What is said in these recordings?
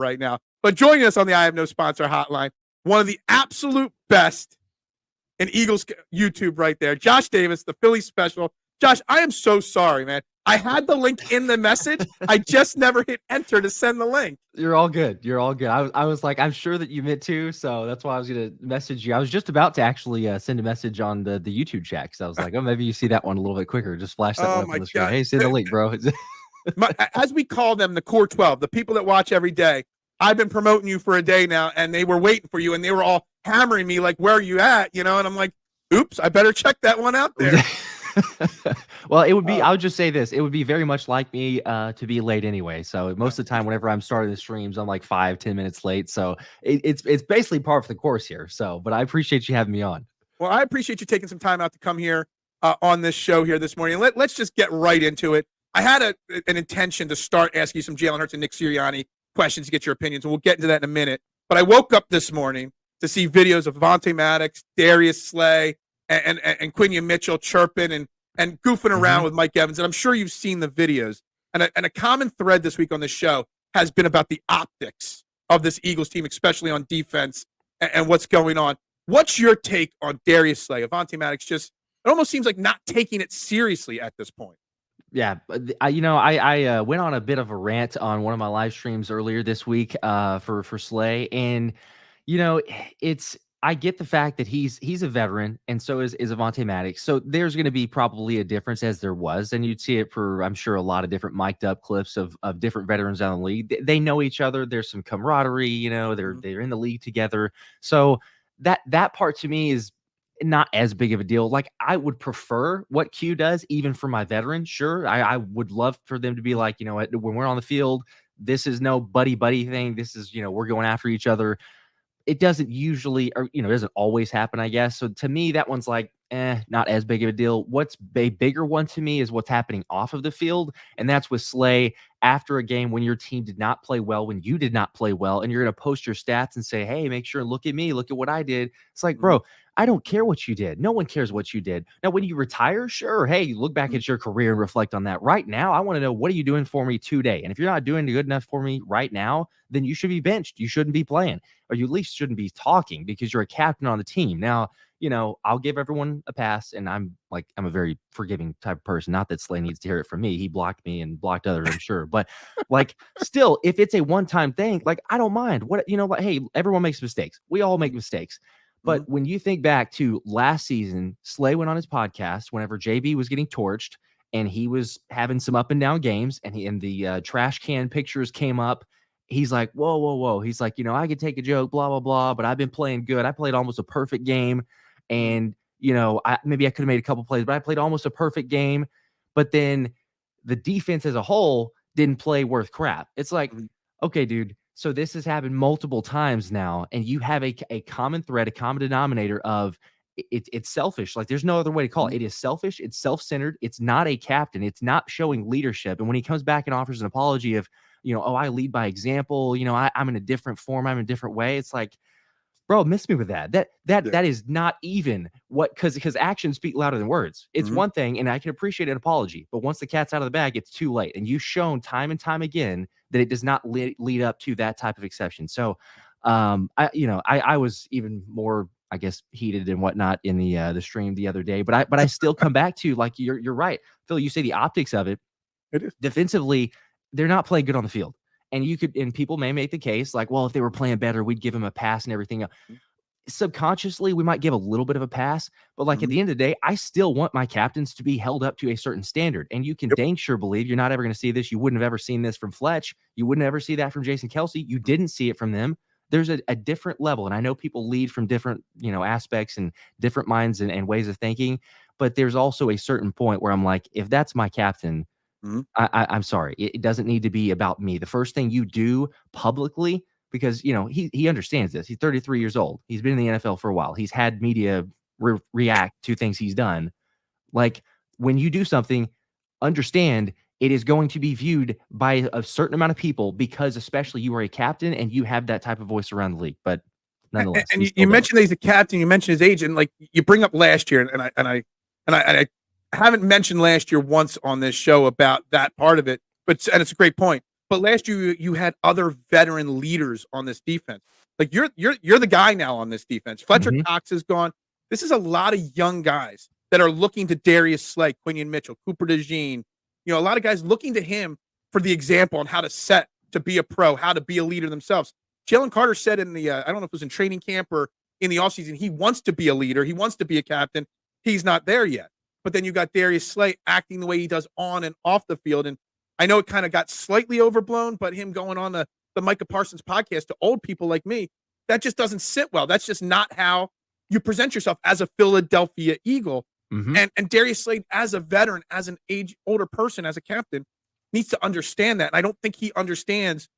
right now. But joining us on the I Have No Sponsor hotline, one of the absolute best in Eagles YouTube right there, Josh Davis, the Philly special. Josh, I am so sorry, man. I had the link in the message. I just never hit enter to send the link. You're all good. You're all good. I was like, I'm sure that you meant to, so that's why I was going to message you. I was just about to actually send a message on the YouTube chat, because I was like, oh, maybe you see that one a little bit quicker. Just flash that one up on the screen. Hey, send the link, bro. As we call them, the core 12, the people that watch every day, I've been promoting you for a day now, and they were waiting for you, and they were all hammering me like, where are you at? And I'm like, oops, I better check that one out there. Well, it would be, I would just say this, it would be very much like me to be late anyway. So most of the time, whenever I'm starting the streams, I'm like 5-10 minutes late. So it's basically par for the course here. So, but I appreciate you having me on. Well, I appreciate you taking some time out to come here on this show here this morning. Let's just get right into it. I had an intention to start asking you some Jalen Hurts and Nick Sirianni questions to get your opinions, and we'll get into that in a minute. But I woke up this morning to see videos of Vontae Maddox, Darius Slay, and Quinion Mitchell chirping and goofing around with Mike Evans. And I'm sure you've seen the videos. And a common thread this week on the show has been about the optics of this Eagles team, especially on defense and what's going on. What's your take on Darius Slay? Vontae Maddox it almost seems like not taking it seriously at this point. Yeah, I went on a bit of a rant on one of my live streams earlier this week for Slay, and I get the fact that he's a veteran, and so is Avonte Maddox. So there's going to be probably a difference, as there was, and you'd see it for, I'm sure, a lot of different mic'd up clips of different veterans down the league. They know each other. There's some camaraderie. They're in the league together. So that part to me is not as big of a deal. Like, I would prefer what Q does, even for my veteran. Sure, I would love for them to be like, what, when we're on the field, this is no buddy thing. This is, we're going after each other. It doesn't usually, or it doesn't always happen, I guess. So to me, that one's like, not as big of a deal. What's a bigger one to me is what's happening off of the field, and that's with Slay after a game when your team did not play well, when you did not play well, and you're going to post your stats and say, hey, make sure, look at me, look at what I did. It's like, bro, I don't care what you did. No one cares what you did. Now, when you retire, sure, hey, you look back at your career and reflect on that. Right now, I want to know, what are you doing for me today? And if you're not doing good enough for me right now, then you should be benched. You shouldn't be playing, or you at least shouldn't be talking, because you're a captain on the team. Now, I'll give everyone a pass, and I'm a very forgiving type of person. Not that Slay needs to hear it from me. He blocked me and blocked others, I'm sure. But still, if it's a one-time thing, I don't mind. Hey, everyone makes mistakes. We all make mistakes. But when you think back to last season, Slay went on his podcast whenever JB was getting torched, and he was having some up and down games, and the trash can pictures came up. He's like, whoa. He's like, I could take a joke, blah, blah, blah, but I've been playing good. I played almost a perfect game. And, maybe I could have made a couple plays, but I played almost a perfect game. But then the defense as a whole didn't play worth crap. It's like, okay, dude, so this has happened multiple times now, and you have a common thread, a common denominator of it's selfish. Like, there's no other way to call it. It is selfish. It's self-centered. It's not a captain. It's not showing leadership. And when he comes back and offers an apology of, I lead by example, I'm in a different form, I'm in a different way. It's like, bro, miss me with that. That is not even what, because actions speak louder than words. It's one thing, and I can appreciate an apology, but once the cat's out of the bag, it's too late. And you've shown time and time again that it does not lead up to that type of exception. So, I was even more, I guess, heated and whatnot in the stream the other day. But I still come back to, like, you're right, Phil. You say the optics of it. It is defensively, they're not playing good on the field. And people may make the case like, well, if they were playing better, we'd give him a pass and everything. Subconsciously, we might give a little bit of a pass, but at the end of the day, I still want my captains to be held up to a certain standard. And you can dang sure believe you're not ever going to see this. You wouldn't have ever seen this from Fletch. You wouldn't ever see that from Jason Kelsey. You didn't see it from them. There's a different level. And I know people lead from different, aspects and different minds and ways of thinking, but there's also a certain point where I'm like, if that's my captain, I'm sorry. It doesn't need to be about me. The first thing you do publicly, because, he understands this. He's 33 years old. He's been in the NFL for a while. He's had media react to things he's done. Like, when you do something, understand it is going to be viewed by a certain amount of people, because especially you are a captain and you have that type of voice around the league. But nonetheless, and you mentioned that he's a captain. You mentioned his age, and you bring up last year, and I haven't mentioned last year once on this show about that part of it, and it's a great point. But last year you had other veteran leaders on this defense. Like you're the guy now on this defense. Fletcher Mhm. Cox is gone. This is a lot of young guys that are looking to Darius Slay, Quinion Mitchell, Cooper DeJean. A lot of guys looking to him for the example on how to be a pro, how to be a leader themselves. Jalen Carter said in the I don't know if it was in training camp or in the offseason, he wants to be a leader. He wants to be a captain. He's not there yet. But then you got Darius Slay acting the way he does on and off the field. And I know it kind of got slightly overblown, but him going on the Micah Parsons podcast to old people like me, that just doesn't sit well. That's just not how you present yourself as a Philadelphia Eagle. Mhm. And Darius Slade, as a veteran, as an older person, as a captain, needs to understand that. And I don't think he understands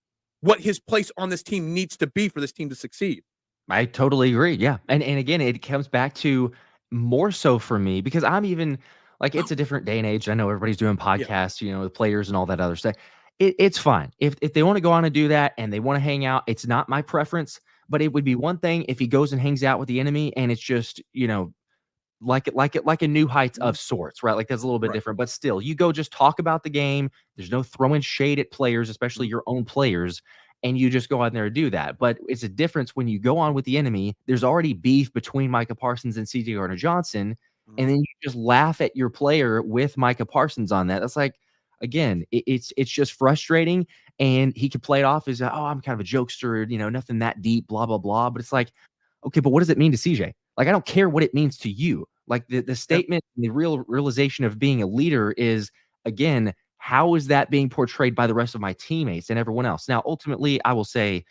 what his place on this team needs to be for this team to succeed. I totally agree. Yeah. And again, it comes back to more so for me because I'm even like it's a different day and age. I know everybody's doing Yeah. podcasts, with players and all that other stuff. It's fine. If they want to go on and do that and they want to hang out, it's not my preference. But it would be one thing if he goes and hangs out with the enemy and it's just, like a new heights Mhm. of sorts, right? Like that's a little bit Right. different, but still, you go just talk about the game. There's no throwing shade at players, especially Mhm. your own players, and you just go out there and do that. But it's a difference when you go on with the enemy. There's already beef between Micah Parsons and CJ Gardner-Johnson, and Mhm. then you just laugh at your player with Micah Parsons on that. That's like, again, it's just frustrating. And he could play it off as, oh, I'm kind of a jokester, nothing that deep, blah blah blah. But it's like, okay, but what does it mean to CJ? Like, I don't care what it means to you. Like the Yep. statement, the realization of being a leader is, again, how is that being portrayed by the rest of my teammates and everyone else? Now, ultimately, I will say,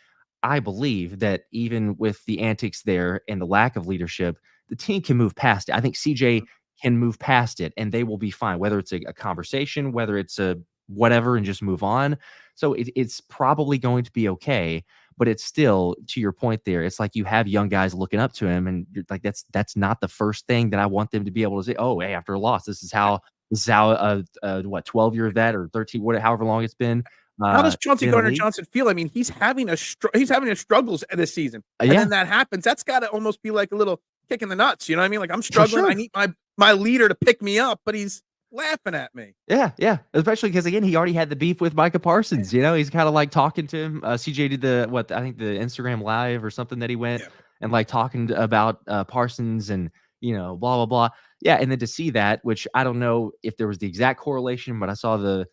I believe that even with the antics there and the lack of leadership, the team can move past it. I think CJ Mhm. can move past it and they will be fine, whether it's a conversation, whether it's a whatever, and just move on. So it's probably going to be okay. But it's still, to your point there, it's like you have young guys looking up to him, and you're like, that's not the first thing that I want them to be able to say. Oh, hey, after a loss, this is how what 12-year vet or 13, however long it's been, How does Chauncey been in the league. Gardner-Johnson feel? I mean, he's having a struggles this season, and Yeah, then that happens. That's got to almost be like a little kick in the nuts. You know what I mean? Like I'm for struggling. I sure. need my leader to pick me up, but he's laughing at me. Yeah, yeah. Especially because again, he already had the beef with Micah Parsons. He's kind of like talking to him. CJ did I think the Instagram live or something that he went Yeah. and like talking about Parsons and blah blah blah. Yeah, and then to see that, which I don't know if there was the exact correlation, but I saw the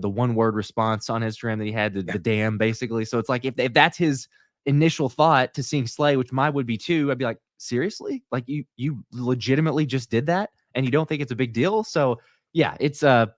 one word response on Instagram that he had the damn basically. So it's like if that's his initial thought to seeing Slay, which mine would be too, I'd be like, seriously, like you legitimately just did that and you don't think it's a big deal? So yeah, it's not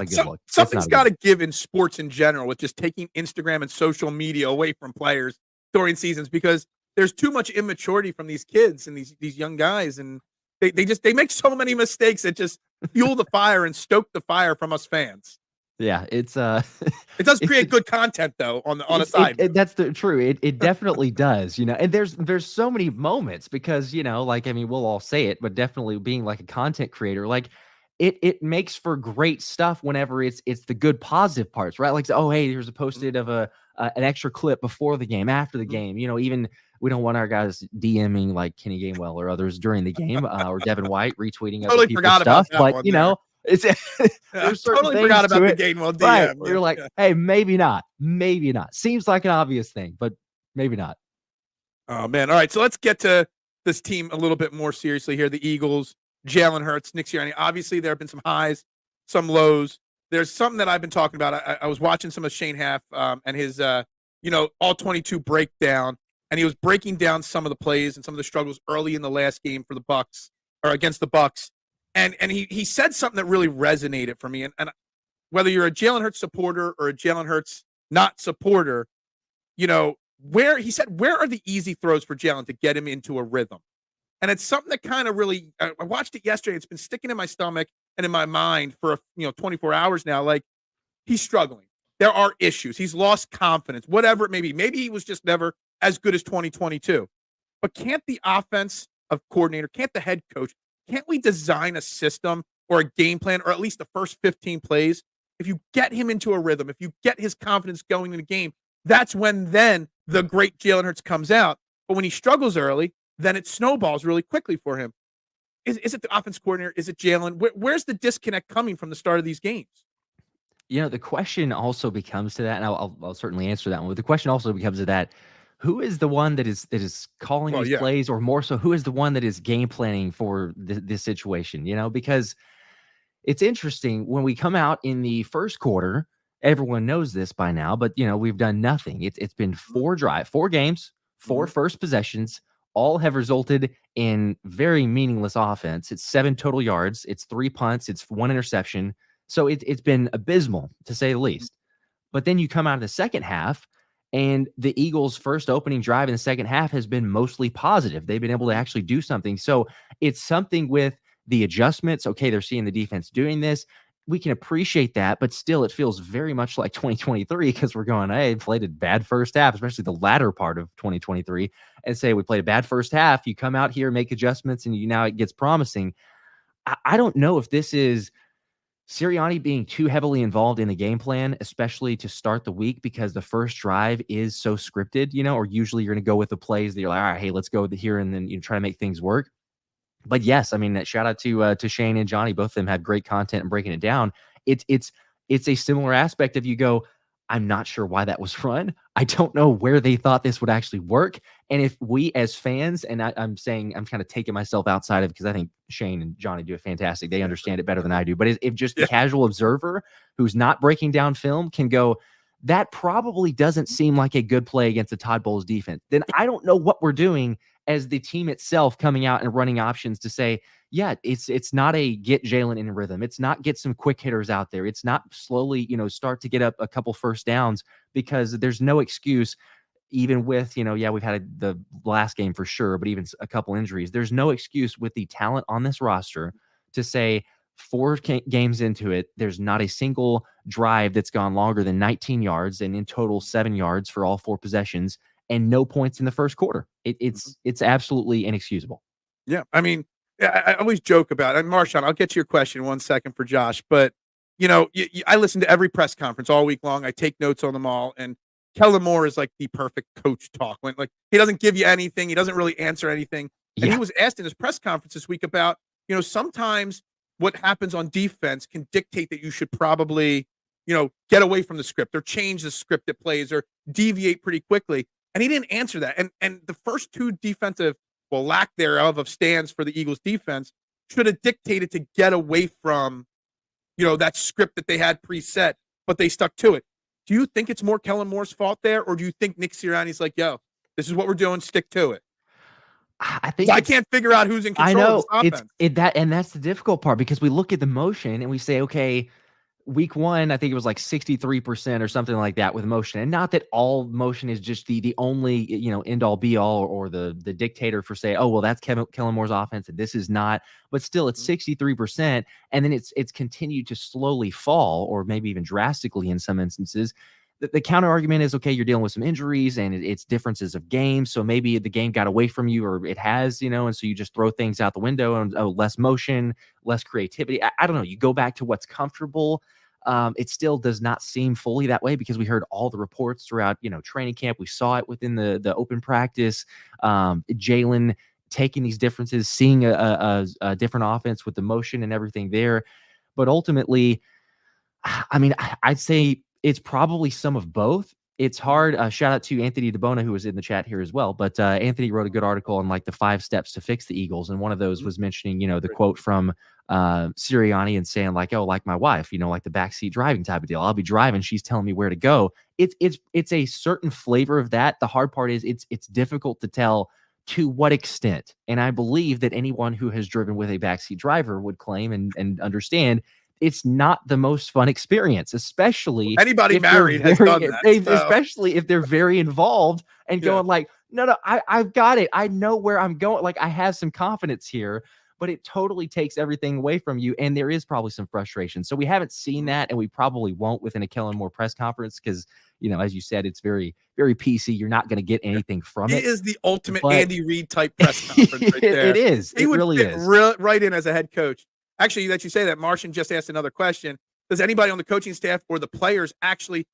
a good look. It's Something's not a good got to look. give in sports in general with just taking Instagram and social media away from players during seasons because there's too much immaturity from these kids and these young guys, and they make so many mistakes that just fuel the fire and stoke the fire from us fans. Yeah, it's It does it's create good content though on a it, side it note. that's the true. It definitely does, and there's so many moments because, like I mean, we'll all say it, but definitely being like a content creator, like it makes for great stuff whenever it's the good positive parts, right? Like, oh, hey, here's a Mhm, posted of an extra clip before the game, after the mhm. game, even we don't want our guys DMing like Kenny Gainwell or others during the game, or Devin White retweeting other Totally people's forgot about stuff, that but one there. it's I there's certain totally forgot things to about the it. Gainwell Right. DM. We're Yeah, like, yeah. hey, maybe not. Maybe not. Seems like an obvious thing, but maybe not. Oh man. All right. So let's get to this team a little bit more seriously here. The Eagles, Jalen Hurts, Nick Sirianni. Obviously, there have been some highs, some lows. There's something that I've been talking about. I was watching some of Shane Haff and his all 22 breakdown, and he was breaking down some of the plays and some of the struggles early in the last game for the Bucks or against the Bucks. And he said something that really resonated for me. And whether you're a Jalen Hurts supporter or a Jalen Hurts not supporter, where are the easy throws for Jalen to get him into a rhythm? And it's something that kind of really, I watched it yesterday. It's been sticking in my stomach and in my mind for 24 hours now. Like he's struggling. There are issues. He's lost confidence, whatever it may be. Maybe he was just never as good as 2022. But can't the offense of coordinator, can't the head coach, can't we design a system or a game plan, or at least the first 15 plays? If you get him into a rhythm, if you get his confidence going in the game, that's when then the great Jalen Hurts comes out. But when he struggles early, then it snowballs really quickly for him. Is it the offense coordinator? Is it Jalen? Where's the disconnect coming from the start of these games? The question also becomes to that, and I'll certainly answer that one. But the question also becomes to that: who is the one that is calling Well, these yeah. plays, or more so, who is the one that is game planning for this situation? Because it's interesting when we come out in the first quarter. Everyone knows this by now, but we've done nothing. It's been four games, four Mhm. first possessions. All have resulted in very meaningless offense. It's 7 total yards. It's 3 punts. It's 1 interception. So it's been abysmal to say the least. But then you come out of the second half, and the Eagles' first opening drive in the second half has been mostly positive. They've been able to actually do something. So it's something with the adjustments. Okay, they're seeing the defense doing this. We can appreciate that, but still, it feels very much like 2023 because we're going, hey, played a bad first half, especially the latter part of 2023, and say we played a bad first half. You come out here, make adjustments, and now it gets promising. I don't know if this is Sirianni being too heavily involved in the game plan, especially to start the week, because the first drive is so scripted, or usually you're going to go with the plays that you're like, all right, hey, let's go with here, and then you try to make things work. But yes, I mean, shout out to Shane and Johnny. Both of them have great content and breaking it down. It's a similar aspect of you go, I'm not sure why that was run. I don't know where they thought this would actually work. And if we as fans, and I'm saying I'm kind of taking myself outside of, because I think Shane and Johnny do it fantastic. They understand it better than I do. But if just the Yeah. casual observer who's not breaking down film can go, that probably doesn't seem like a good play against the Todd Bowles defense, then I don't know what we're doing as the team itself coming out and running options to say, yeah, it's not a get Jalen in rhythm. It's not get some quick hitters out there. It's not slowly, start to get up a couple first downs, because there's no excuse, even with, yeah, we've had the last game for sure, but even a couple injuries, there's no excuse with the talent on this roster to say 4 games into it, there's not a single drive that's gone longer than 19 yards, and in total 7 yards for all 4 possessions, and no points in the first quarter. It's absolutely inexcusable. Yeah. I mean, I always joke about it. And Marshawn, I'll get to your question in 1 second for Josh, but I listen to every press conference all week long. I take notes on them all. And Kellen Moore is like the perfect coach talk. When like he doesn't give you anything, he doesn't really answer anything. And he Yeah. was asked in his press conference this week about, sometimes what happens on defense can dictate that you should probably, get away from the script or change the script that plays or deviate pretty quickly. And he didn't answer that. And the first 2 defensive, well, lack thereof of stands for the Eagles defense should have dictated to get away from, that script that they had preset, but they stuck to it. Do you think it's more Kellen Moore's fault there, or do you think Nick Sirianni's like, yo, this is what we're doing, stick to it? I 'Cause think I it's can't figure out who's in I control of this know offense. that's the difficult part, because we look at the motion and we say, okay, week 1, I think it was like 63% or something like that with motion. And not that all motion is just the only, end all be all, or the dictator for say, oh, well, that's Kellen Moore's offense and this is not, but still it's 63%. And then it's continued to slowly fall, or maybe even drastically in some instances. The counter argument is, okay, you're dealing with some injuries and it's differences of games. So maybe the game got away from you, or it has, and so you just throw things out the window, and less motion, less creativity. I don't know. You go back to what's comfortable. It still does not seem fully that way, because we heard all the reports throughout, training camp. We saw it within the open practice. Jalen taking these differences, seeing a different offense with the motion and everything there. But ultimately, I mean, I'd say it's probably some of both. It's hard. Shout out to Anthony DeBona, who was in the chat here as well. But Anthony wrote a good article on like the 5 steps to fix the Eagles. And one of those was mentioning, the quote from Sirianni, and saying like, oh, like my wife, like the backseat driving type of deal. I'll be driving, she's telling me where to go. It's a certain flavor of that. The hard part is it's difficult to tell to what extent. And I believe that anyone who has driven with a backseat driver would claim and understand it's not the most fun experience, especially Anybody if they're married has very, done that. So, especially if they're very involved and yeah. going like, no, I've got it. I know where I'm going. Like, I have some confidence here, but it totally takes everything away from you. And there is probably some frustration. So we haven't seen that, and we probably won't within a Kellen Moore press conference, because, as you said, it's very, very PC. You're not going to get anything from He it. is the ultimate But Andy Reid type press conference right there. it is. He It would really fit is. right in as a head coach. Actually, that you say that, Martian just asked another question. Does anybody on the coaching staff or the players actually,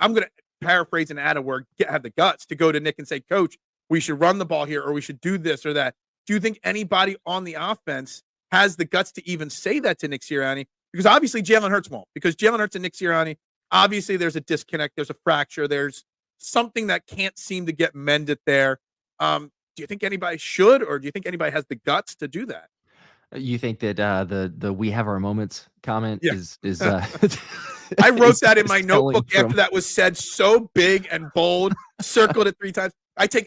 I'm going to paraphrase and add a word, have the guts to go to Nick and say, Coach, we should run the ball here, or we should do this or that? Do you think anybody on the offense has the guts to even say that to Nick Sirianni? Because obviously Jalen Hurts won't. Because Jalen Hurts and Nick Sirianni, obviously there's a disconnect, there's a fracture, there's something that can't seem to get mended there. Do you think anybody should, or do you think anybody has the guts to do that? You think that the "we have our moments" comment Yeah. is I wrote that in is my telling notebook after from that was said so big and bold, circled it 3 times.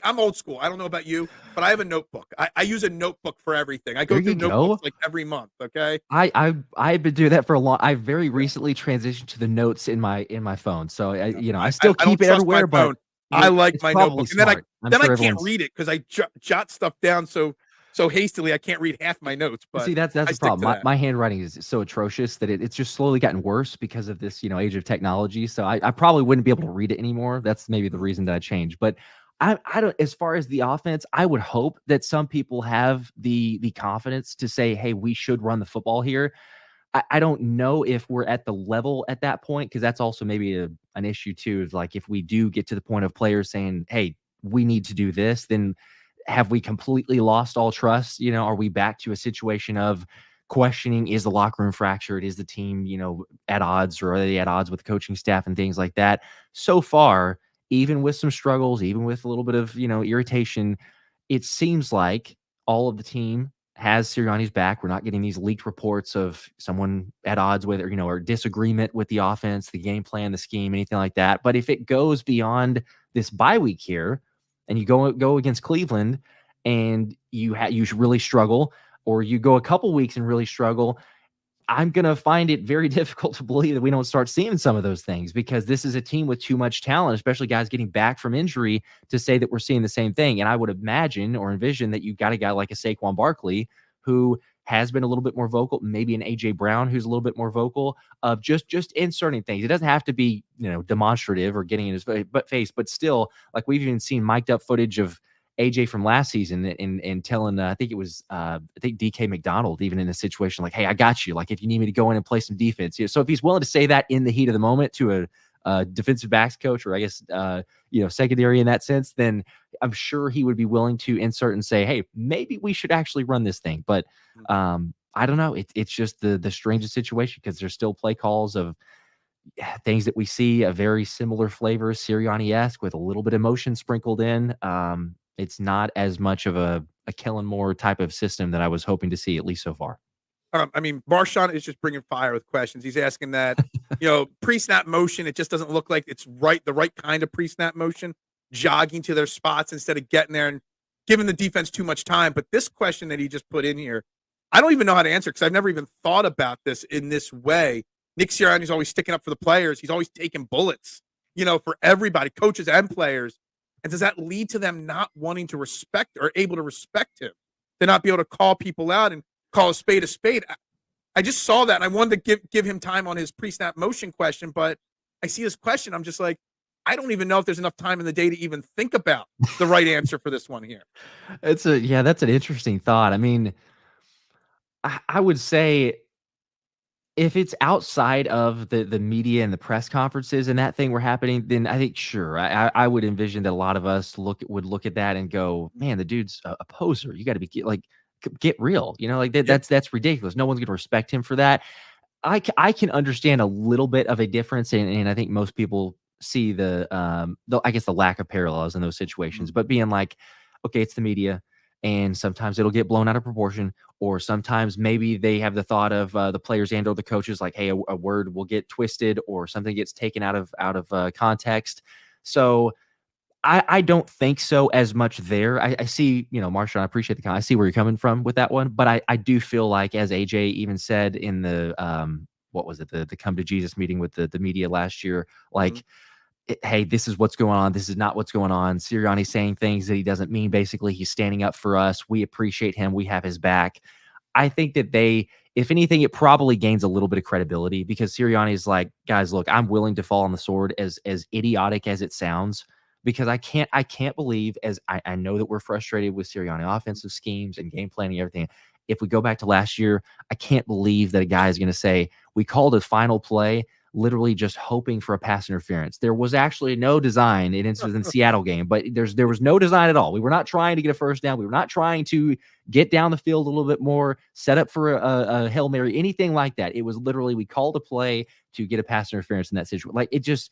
I'm old school. I don't know about you, but I have a notebook. I use a notebook for everything. I there go through you notebooks go. like every month, okay? I've been doing that for a long. I very Yeah. recently transitioned to the notes in my phone, so No, I still I keep don't it trust my everywhere, but phone. I like it's my probably notebook, and then I smart. I'm then I sure can't everyone's. read it because I jot stuff down so hastily I can't read half my notes, but See, that's I the stick problem. to My that. my handwriting is so atrocious that it's just slowly gotten worse because of this, age of technology. So I probably wouldn't be able to read it anymore. That's maybe the Mhm. reason that I changed. But I don't. As far as the offense, I would hope that some people have the confidence to say, "Hey, we should run the football here." I don't know if we're at the level at that point because that's also maybe an issue too. Is like if we do get to the point of players saying, "Hey, we need to do this," then have we completely lost all trust? Are we back to a situation of questioning, is the locker room fractured? Is the team, at odds, or are they at odds with the coaching staff and things like that? So far, even with some struggles, even with a little bit of, irritation, it seems like all of the team has Sirianni's back. We're not getting these leaked reports of someone at odds with, or disagreement with the offense, the game plan, the scheme, anything like that. But if it goes beyond this bye week here, and you go against Cleveland, and you really struggle, or you go a couple weeks and really struggle, I'm going to find it very difficult to believe that we don't start seeing some of those things because this is a team with too much talent, especially guys getting back from injury, to say that we're seeing the same thing. And I would imagine or envision that you've got a guy like a Saquon Barkley who has been a little bit more vocal, maybe an AJ Brown who's a little bit more vocal of just inserting things. It doesn't have to be, demonstrative or getting in his face, but still, like we've even seen mic'd up footage of AJ from last season and telling, I think it was, I think DK McDonald, even in a situation like, "Hey, I got you. Like, if you need me to go in and play some defense." So if he's willing to say that in the heat of the moment to a defensive backs coach, or I guess, secondary in that sense, then I'm sure he would be willing to insert and say, "Hey, maybe we should actually run this thing." But I don't know. It's just the strangest situation because there's still play calls of things that we see a very similar flavor, Sirianni-esque, with a little bit of emotion sprinkled in. It's not as much of a Kellen Moore type of system that I was hoping to see, at least so far. Marshawn is just bringing fire with questions. He's asking that, pre-snap motion, it just doesn't look like it's the right kind of pre-snap motion, jogging to their spots instead of getting there and giving the defense too much time. But this question that he just put in here, I don't even know how to answer because I've never even thought about this in this way. Nick Sirianni's always sticking up for the players. He's always taking bullets, for everybody, coaches and players. And does that lead to them not wanting to respect or able to respect him? To not be able to call people out and call a spade a spade. I just saw that and I wanted to give him time on his pre-snap motion question, but I see this question. I'm just like, I don't even know if there's enough time in the day to even think about the right answer for this one here. That's an interesting thought. I mean, I would say if it's outside of the media and the press conferences and that thing were happening, then I think sure, I would envision that a lot of us would look at that and go, "Man, the dude's a poser. You got to be like get real." Like Yeah. that's ridiculous. No one's going to respect him for that. I can understand a little bit of a difference, and I think most people see the I guess the lack of parallels in those situations, but being like, okay, it's the media, and sometimes it'll get blown out of proportion, or sometimes maybe they have the thought of the players and or the coaches like, hey, a word will get twisted or something gets taken out of context. So I don't think so as much there. I see, Marshawn, I appreciate the comment. I see where you're coming from with that one, but I do feel like, as AJ even said in the what was it, the come to Jesus meeting with the media last year, Mhm. like, hey, this is what's going on. This is not what's going on. Sirianni's saying things that he doesn't mean. Basically, he's standing up for us. We appreciate him. We have his back. I think that if anything, it probably gains a little bit of credibility because Sirianni is like, guys, look, I'm willing to fall on the sword, as idiotic as it sounds, because I can't believe, as I know that we're frustrated with Sirianni offensive schemes and game planning, everything. If we go back to last year, I can't believe that a guy is going to say, we called a final play literally just hoping for a pass interference. There was actually no design. It was in Seattle game, but there was no design at all. We were not trying to get a first down. We were not trying to get down the field a little bit more, set up for a Hail Mary, anything like that. It was literally, we called a play to get a pass interference in that situation. Like, it's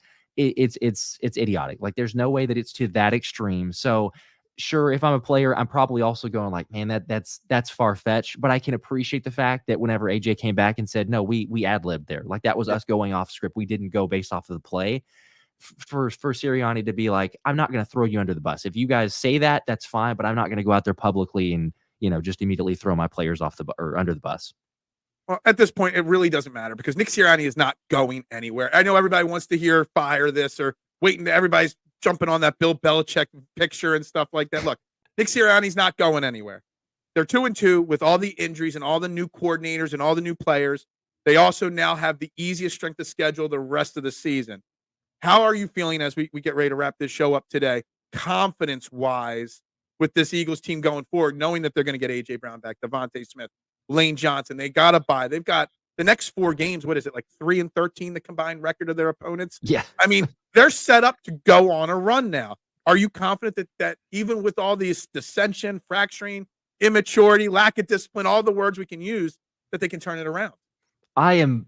idiotic. Like, there's no way that it's to that extreme. So sure, if I'm a player, I'm probably also going like, man, that's far-fetched. But I can appreciate the fact that whenever AJ came back and said, no, we ad-libbed there. Like, that was us going off script. We didn't go based off of the play. For Sirianni to be like, I'm not going to throw you under the bus. If you guys say that, that's fine, but I'm not going to go out there publicly and, just immediately throw my players off or under the bus. Well, at this point, it really doesn't matter because Nick Sirianni is not going anywhere. I know everybody wants to hear fire this or waiting. Everybody's jumping on that Bill Belichick picture and stuff like that. Look, Nick Sirianni's not going anywhere. They're 2-2 with all the injuries and all the new coordinators and all the new players. They also now have the easiest strength of schedule the rest of the season. How are you feeling as we get ready to wrap this show up today, confidence-wise, with this Eagles team going forward, knowing that they're going to get A.J. Brown back, Devontae Smith, Lane Johnson? They got to buy. They've got the next 4 games. What is it, like 3-13, the combined record of their opponents? Yeah. I mean, they're set up to go on a run now. Are you confident that even with all these dissension, fracturing, immaturity, lack of discipline, all the words we can use, that they can turn it around? I am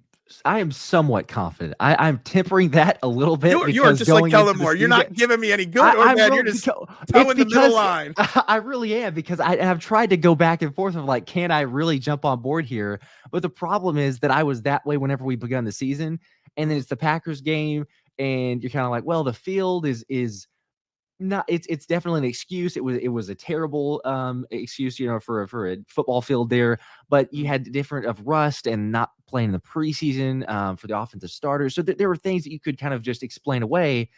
somewhat confident. I'm tempering that a little bit. You are just like Kellen Moore. You're not giving me any good or bad. Really, you're just towing the middle line. I really am, because I've tried to go back and forth of like, can I really jump on board here? But the problem is that I was that way whenever we begun the season, and then it's the Packers game, and you're kind of like, well, the field is not, it's definitely an excuse. It was a terrible excuse, for a football field there, but you had different of rust and not playing in the preseason for the offensive starters. So there were things that you could kind of just explain away.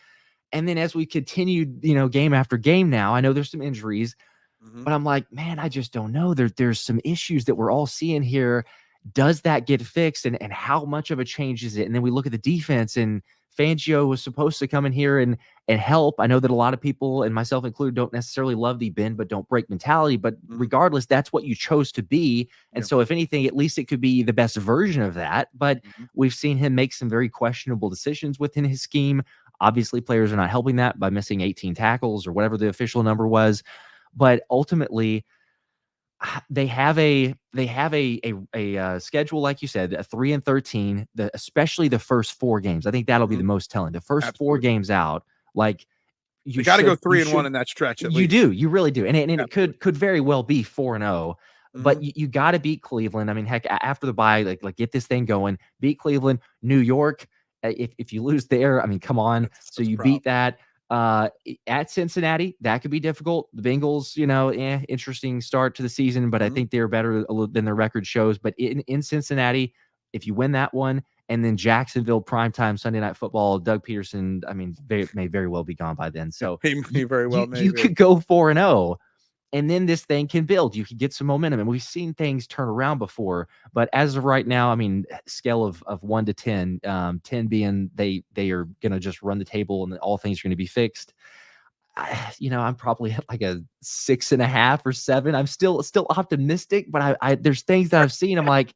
And then as we continued, game after game now, I know there's some injuries, but I'm like, man, I just don't know. There's some issues that we're all seeing here. Does that get fixed? And how much of a change is it? And then we look at the defense, and Fangio was supposed to come in here and help. I know that a lot of people, and myself included, don't necessarily love the bend but don't break mentality. But regardless, that's what you chose to be. And so if anything, at least it could be the best version of that. But we've seen him make some very questionable decisions within his scheme. Obviously, players are not helping that by missing 18 tackles or whatever the official number was. But ultimately, they have a schedule, like you said, a 3-13, especially the first 4 games. I think that'll be the most telling. The first 4 games out, like, you got to go 3-1 in that stretch. At least. You really do. And it could very well be 4-0, but you got to beat Cleveland. I mean, heck, after the bye, like get this thing going, beat Cleveland, New York. If you lose there, I mean, come on. So you beat that. At Cincinnati, that could be difficult. The Bengals, interesting start to the season, but I think they're better than their record shows. But in Cincinnati, if you win that one, and then Jacksonville, primetime Sunday Night Football, Doug Peterson, I mean, may very well be gone by then. So he may very well. You could go 4-0. And then this thing can build. You can get some momentum. And we've seen things turn around before. But as of right now, I mean, scale of 1 to 10, 10 being they are going to just run the table and all things are going to be fixed. I'm probably at like a 6.5 or 7. I'm still optimistic, but I there's things that I've seen. I'm like,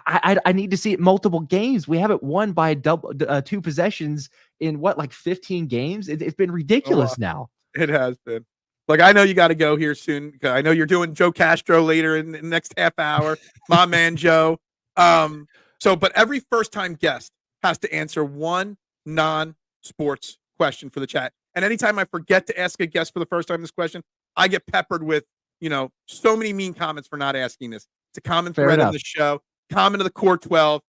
I need to see it multiple games. We haven't won by 2 possessions in like 15 games. It's been ridiculous now. It has been. Like, I know you got to go here soon. I know you're doing Joe Castro later in the next half hour. My man, Joe. But every first-time guest has to answer one non-sports question for the chat. And anytime I forget to ask a guest for the first time this question, I get peppered with, so many mean comments for not asking this. It's a common thread in the show. Comment of the Core 12.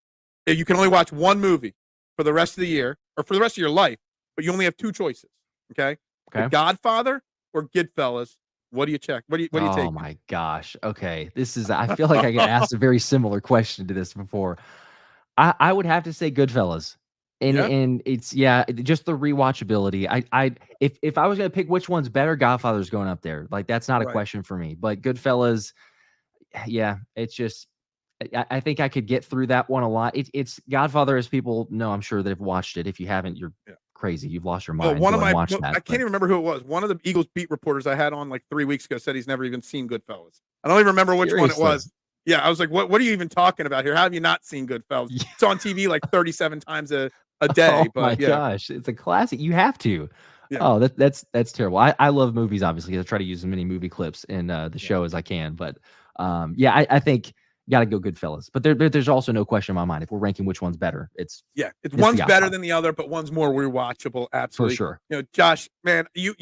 You can only watch one movie for the rest of the year or for the rest of your life, but you only have 2 choices. Okay. The Godfather or Goodfellas. What do you check? What do you take? Oh my gosh. Okay. I feel like I got asked a very similar question to this before. I would have to say Goodfellas. And it's just the rewatchability. If I was gonna pick which one's better, Godfather's going up there. Like, that's not a question for me. But Goodfellas, it's just, I think I could get through that one a lot. It's Godfather, as people know, I'm sure that have watched it. If you haven't, you're crazy. You've lost your mind. Well, I can't even remember who it was. One of the Eagles beat reporters I had on like 3 weeks ago said he's never even seen Goodfellas. I don't even remember which one it was. Yeah, I was like, what are you even talking about here? How have you not seen Goodfellas? It's on TV like 37 times a a day. Oh my But yeah, gosh, it's a classic. You have to. yeah, Oh, that's terrible. I love movies, obviously. I try to use as many movie clips in the yeah, show as I can. But yeah, I think gotta go Goodfellas. But there's also no question in my mind if we're ranking which one's better. yeah. It's It's The one's better Godfather than the other, but one's more rewatchable. for Absolutely. sure. Josh, man, you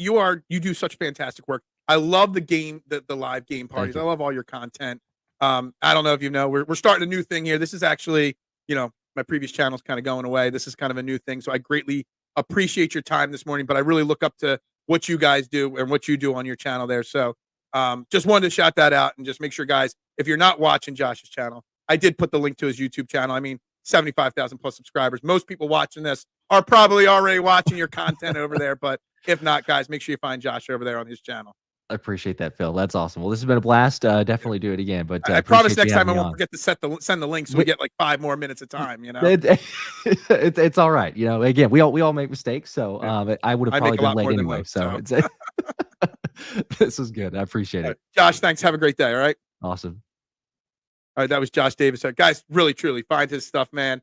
do such fantastic work. I love the game, the live game Thank parties. I you. love all your content. I don't know if you know, we're starting a new thing here. This is actually, my previous channel's kind of going away. This is kind of a new thing. So I greatly appreciate your time this morning, but I really look up to what you guys do and what you do on your channel there. So just wanted to shout that out and just make sure, guys, if you're not watching Josh's channel, I did put the link to his YouTube channel. I mean, 75,000 plus subscribers. Most people watching this are probably already watching your content over there. But if not, guys, make sure you find Josh over there on his channel. I appreciate that, Phil. That's awesome. Well, this has been a blast. Definitely do it again. But I promise appreciate next you time having I me won't on. forget to send the link so we get like 5 more minutes of time. It's all right. Again, we all make mistakes. So I would have I make probably a been lot late more than anyway. most. So it's this was good. I appreciate it. Josh, thanks. Have a great day. All right. Awesome. All right. That was Josh Davis. Guys, really, truly find his stuff, man.